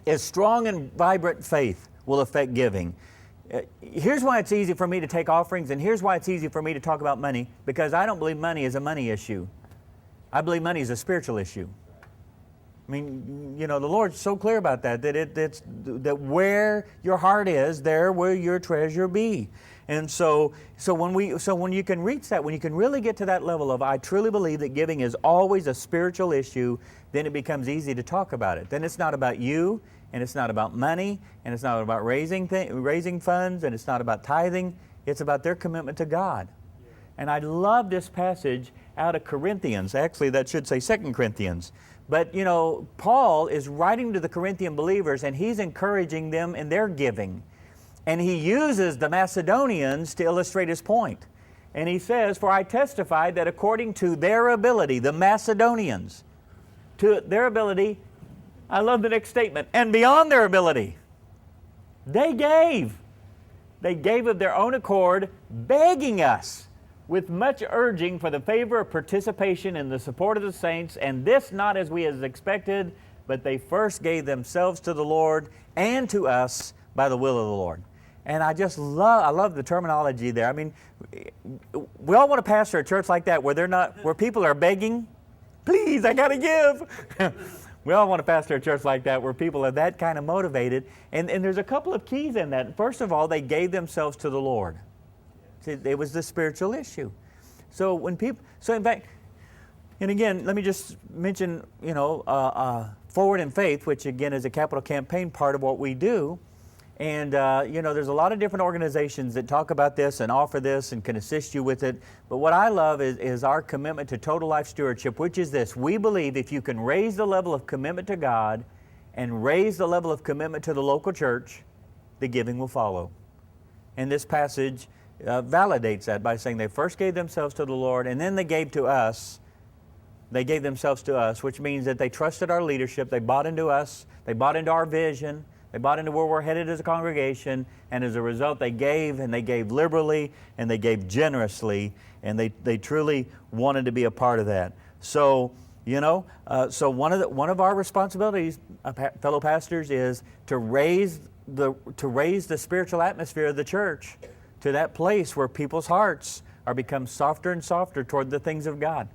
is strong and vibrant faith will affect giving. Here's why it's easy for me to take offerings, and here's why it's easy for me to talk about money, because I don't believe money is a money issue. I believe money is a spiritual issue. I mean, you know, the Lord's so clear about that that where your heart is, there will your treasure be. And so when you can reach that, when you can really get to that level of, I truly believe that giving is always a spiritual issue, then it becomes easy to talk about it. Then it's not about you, and it's not about money, and it's not about raising funds, and it's not about tithing. It's about their commitment to God. And I love this passage out of Corinthians. Actually, that should say 2 Corinthians. But, you know, Paul is writing to the Corinthian believers, and he's encouraging them in their giving. And he uses the Macedonians to illustrate his point. And he says, for I testify that according to their ability, the Macedonians, to their ability, I love the next statement, and beyond their ability, they gave. They gave of their own accord, begging us with much urging for the favor of participation in the support of the saints, and this not as we had expected, but they first gave themselves to the Lord and to us by the will of the Lord. And I love the terminology there. I mean, we all want to pastor a church like that where people are begging, please, I got to give. We all want to pastor a church like that where people are that kind of motivated. And there's a couple of keys in that. First of all, they gave themselves to the Lord. See, it was the spiritual issue. So in fact, and again, let me just mention, you know, Forward in Faith, which again is a capital campaign part of what we do. And, you know, there's a lot of different organizations that talk about this and offer this and can assist you with it. But what I love is our commitment to total life stewardship, which is this. We believe if you can raise the level of commitment to God and raise the level of commitment to the local church, the giving will follow. And this passage validates that by saying they first gave themselves to the Lord and then they gave to us. They gave themselves to us, which means that they trusted our leadership. They bought into us. They bought into our vision. They bought into where we're headed as a congregation, and as a result, they gave, and they gave liberally, and they gave generously, and they truly wanted to be a part of that. So, you know, so one of our responsibilities, fellow pastors, is to raise the spiritual atmosphere of the church to that place where people's hearts are become softer and softer toward the things of God.